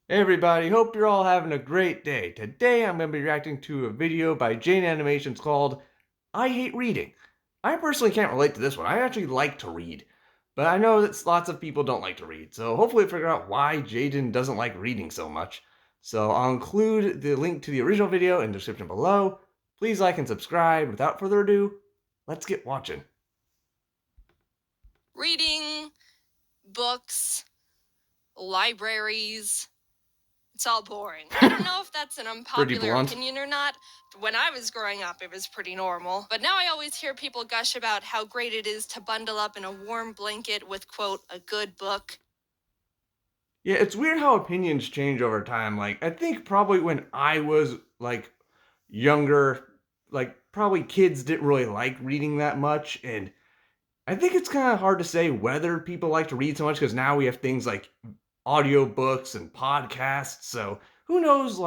Hey everybody, hope you're all having a great day. Today I'm going to be reacting to a video by Jaiden Animations called I Hate Reading. I personally can't relate to this one. I actually like to read, but I know that lots of people don't like to read, so hopefully figure out why Jaiden doesn't like reading so much. So I'll include the link to the original video in the description below. Please like and subscribe. Without further ado, let's get watching. Reading, books, libraries. It's all boring. I don't know if that's an unpopular opinion or not. When I was growing up, it was pretty normal. But now I always hear people gush about how great it is to bundle up in a warm blanket with, quote, a good book. Yeah, it's weird how opinions change over time. Like, I think probably when I was younger, probably kids didn't really like reading that much, and I think it's kind of hard to say whether people like to read so much because now we have things like audiobooks and podcasts. So who knows,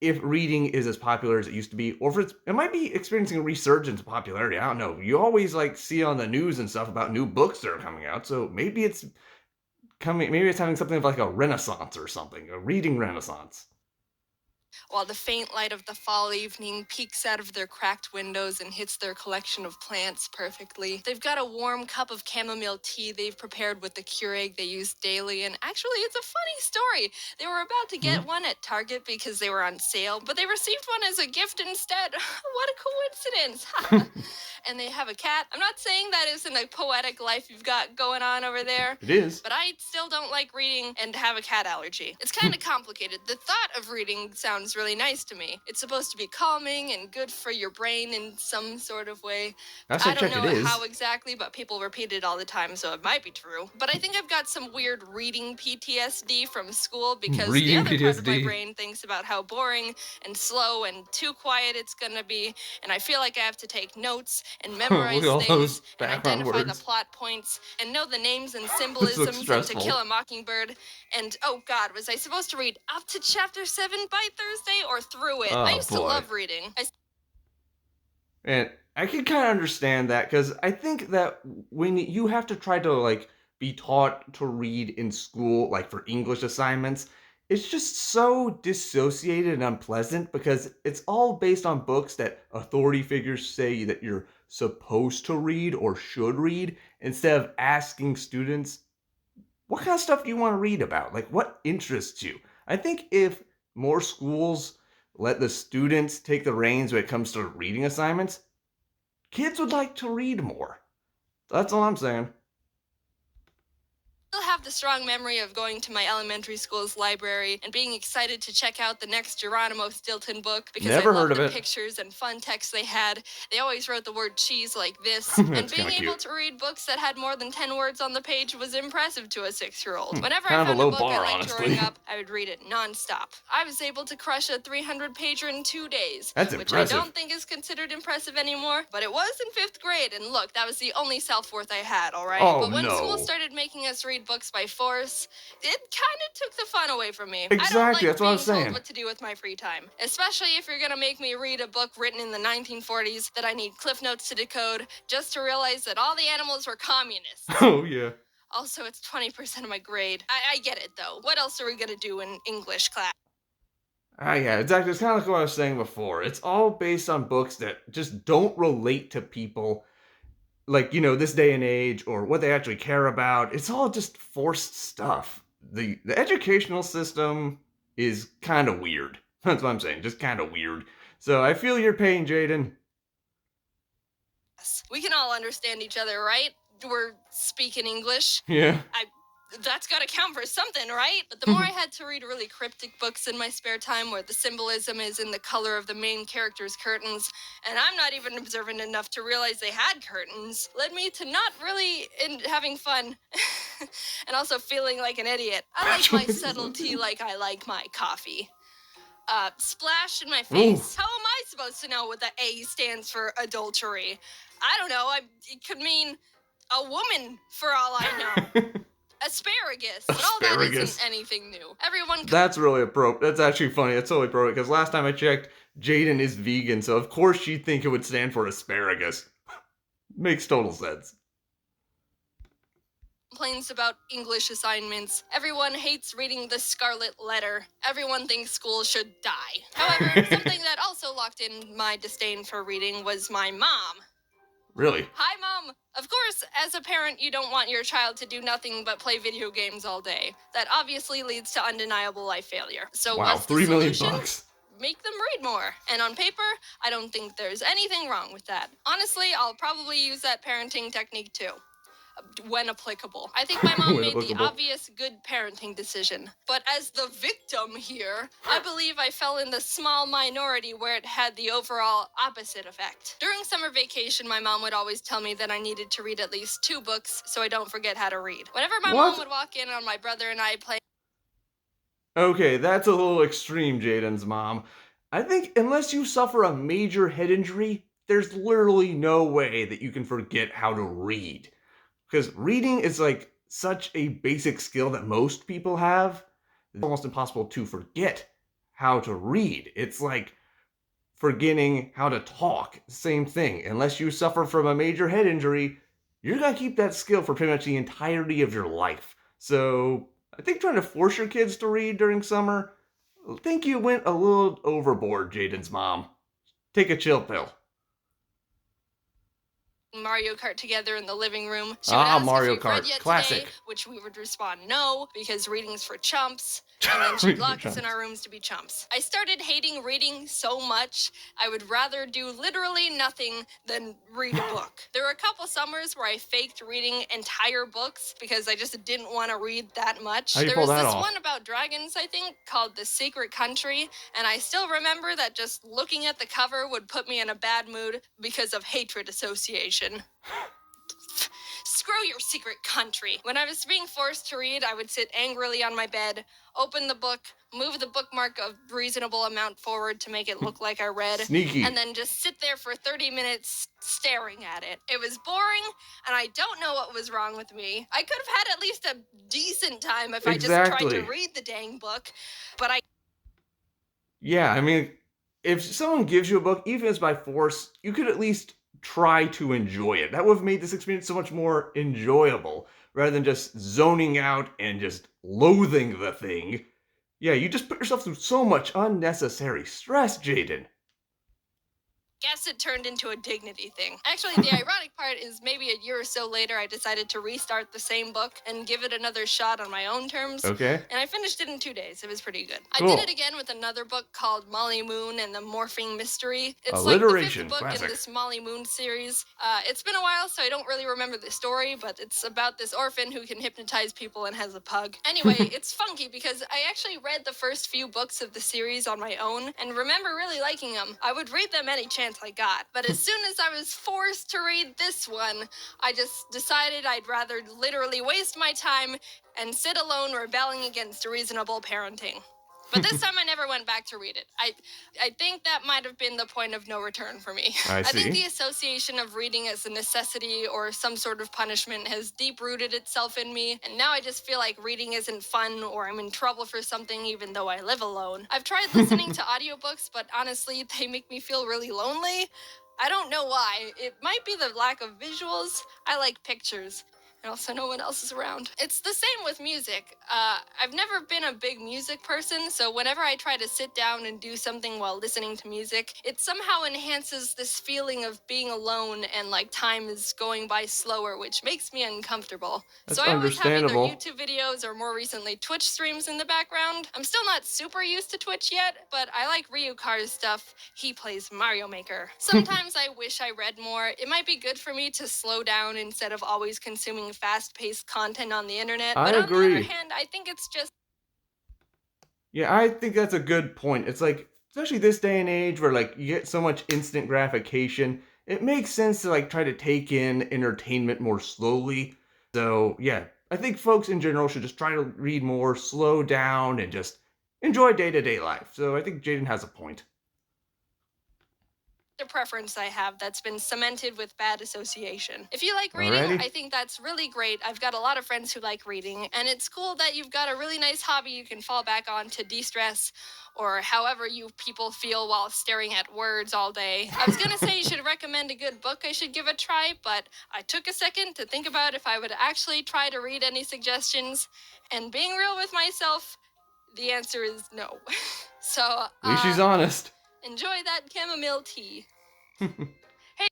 if reading is as popular as it used to be, or if it might be experiencing a resurgence of popularity. I don't know. You always see on the news and stuff about new books that are coming out, so maybe it's having something of like a renaissance or something, a reading renaissance. While the faint light of the fall evening peeks out of their cracked windows and hits their collection of plants perfectly. They've got a warm cup of chamomile tea they've prepared with the Keurig they use daily, and actually, it's a funny story. They were about to get one at Target because they were on sale, but they received one as a gift instead. What a coincidence! And they have a cat. I'm not saying that isn't a poetic life you've got going on over there. It is. But I still don't like reading and have a cat allergy. It's kind of complicated. The thought of reading sounds really nice to me. It's supposed to be calming and good for your brain in some sort of way. I don't know how exactly, but people repeat it all the time, so it might be true. But I think I've got some weird reading PTSD from school because the other part of my brain thinks about how boring and slow and too quiet it's gonna be, and I feel like I have to take notes and memorize things and identify the plot points and know the names and symbolisms and To Kill a Mockingbird. And oh god, was I supposed to read up to chapter 7 by Thursday or through it? I used to love reading. And I can kind of understand that because I think that when you have to try to be taught to read in school, like for English assignments, it's just so dissociated and unpleasant because it's all based on books that authority figures say that you're supposed to read or should read instead of asking students, what kind of stuff do you want to read about? Like, what interests you? I think if more schools let the students take the reins when it comes to reading assignments, kids would like to read more. That's all I'm saying. Still have the strong memory of going to my elementary school's library and being excited to check out the next Geronimo Stilton book because I loved the pictures and fun text they had. They always wrote the word cheese like this, and being able to read books that had more than 10 words on the page was impressive to a 6-year-old. Whenever I found a book I liked growing up, I would read it nonstop. I was able to crush a 300-pager in 2 days, which I don't think is considered impressive anymore, but it was in 5th grade, and look, that was the only self-worth I had, alright? But when school started making us read books by force, it kind of took the fun away from me. Exactly, I don't like that's what I'm being saying. told what to do with my free time, especially if you're gonna make me read a book written in the 1940s that I need cliff notes to decode just to realize that all the animals were communists. Oh, yeah. Also, it's 20% of my grade. I get it, though. What else are we gonna do in English class? Yeah, exactly. It's kind of like what I was saying before. It's all based on books that just don't relate to people this day and age or what they actually care about. It's all just forced stuff. The educational system is kind of weird. That's what I'm saying, just kind of weird. So I feel your pain, Jaiden. We can all understand each other, right? We're speaking English. Yeah. That's gotta count for something, right? But the more I had to read really cryptic books in my spare time where the symbolism is in the color of the main character's curtains, and I'm not even observant enough to realize they had curtains, led me to not really having fun and also feeling like an idiot. I like my subtlety like I like my coffee. Splash in my face. How am I supposed to know what the A stands for adultery? I don't know. It could mean a woman for all I know. Asparagus. But all that isn't anything new. That's really appropriate. That's actually funny. That's totally appropriate because last time I checked, Jaiden is vegan, so of course she'd think it would stand for asparagus. Makes total sense. complains about English assignments. Everyone hates reading the Scarlet Letter. Everyone thinks school should die. However, something that also locked in my disdain for reading was my mom. Really? Hi, Mom! Of course, as a parent, you don't want your child to do nothing but play video games all day. That obviously leads to undeniable life failure. So Wow, what's the 3 million solution? bucks. Make them read more. And on paper, I don't think there's anything wrong with that. Honestly, I'll probably use that parenting technique too, when applicable. I think my mom When made the applicable. obvious good parenting decision. But as the victim here, I believe I fell in the small minority where it had the overall opposite effect. During summer vacation, my mom would always tell me that I needed to read at least 2 books so I don't forget how to read. Whenever my mom would walk in on my brother and I playing. Okay, that's a little extreme, Jaiden's mom. I think unless you suffer a major head injury, there's literally no way that you can forget how to read. Because reading is like such a basic skill that most people have. It's almost impossible to forget how to read. It's like forgetting how to talk. Same thing. Unless you suffer from a major head injury, you're going to keep that skill for pretty much the entirety of your life. So I think trying to force your kids to read during summer, I think you went a little overboard, Jaiden's mom. Take a chill pill. Mario Kart together in the living room. She would ask Mario if we've read Kart. yet Classic. today, which we would respond no, because reading's for chumps. And then she'd lock us in our rooms to be chumps. I started hating reading so much, I would rather do literally nothing than read a book. There were a couple summers where I faked reading entire books because I just didn't want to read that much. How do you There pull was that this off? one about dragons, I think, called The Secret Country, and I still remember that just looking at the cover would put me in a bad mood because of hatred association. Screw your secret country. When I was being forced to read, I would sit angrily on my bed, open the book, move the bookmark a reasonable amount forward to make it look like I read, Sneaky. and then just sit there for 30 minutes staring at it. It was boring, and I don't know what was wrong with me. I could have had at least a decent time if I just tried to read the dang book, but I... Yeah, I mean, if someone gives you a book, even if it's by force, you could at least try to enjoy it. That would have made this experience so much more enjoyable rather than just zoning out and just loathing the thing. Yeah, you just put yourself through so much unnecessary stress, Jaiden. guess it turned into a dignity thing. Actually, the ironic part is maybe a year or so later, I decided to restart the same book and give it another shot on my own terms. Okay. And I finished it in 2 days. It was pretty good. Cool. I did it again with another book called Molly Moon and the Morphing Mystery. It's Alliteration. like the 5th book Classic. in this Molly Moon series. It's been a while, so I don't really remember the story, but it's about this orphan who can hypnotize people and has a pug. Anyway, it's funky because I actually read the first few books of the series on my own and remember really liking them. I would read them any chance I got, but as soon as I was forced to read this one, I just decided I'd rather literally waste my time and sit alone rebelling against reasonable parenting. But this time I never went back to read it. I think that might have been the point of no return for me. I see. think the association of reading as a necessity or some sort of punishment has deep-rooted itself in me, and now I just feel like reading isn't fun or I'm in trouble for something even though I live alone. I've tried listening to audiobooks, but honestly, they make me feel really lonely. I don't know why. It might be the lack of visuals. I like pictures. And also no one else is around. It's the same with music. I've never been a big music person, so whenever I try to sit down and do something while listening to music, it somehow enhances this feeling of being alone and like time is going by slower, which makes me uncomfortable. That's so I always have either understandable. YouTube videos or more recently Twitch streams in the background. I'm still not super used to Twitch yet, but I like Ryukar's stuff. He plays Mario Maker. Sometimes I wish I read more. It might be good for me to slow down instead of always consuming fast-paced content on the internet. I But agree. on the other hand, I think it's just... Yeah, I think that's a good point. It's like, especially this day and age where like you get so much instant gratification, it makes sense to like try to take in entertainment more slowly. So yeah, I think folks in general should just try to read more, slow down, and just enjoy day-to-day life. So I think Jaiden has a point. The preference I have that's been cemented with bad association. If you like reading, Alrighty. I think that's really great. I've got a lot of friends who like reading, and it's cool that you've got a really nice hobby you can fall back on to de-stress or however you people feel while staring at words all day. I was gonna say you should recommend a good book I should give a try, but I took a second to think about if I would actually try to read any suggestions, and being real with myself, the answer is no. So, At least she's honest. enjoy that chamomile tea. Hey.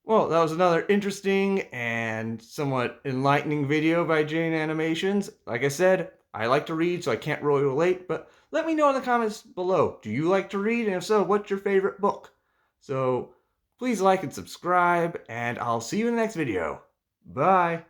Well, that was another interesting and somewhat enlightening video by Jane Animations. Like I said, I like to read, so I can't really relate, but let me know in the comments below. Do you like to read? And if so, what's your favorite book? So please like and subscribe, and I'll see you in the next video. Bye!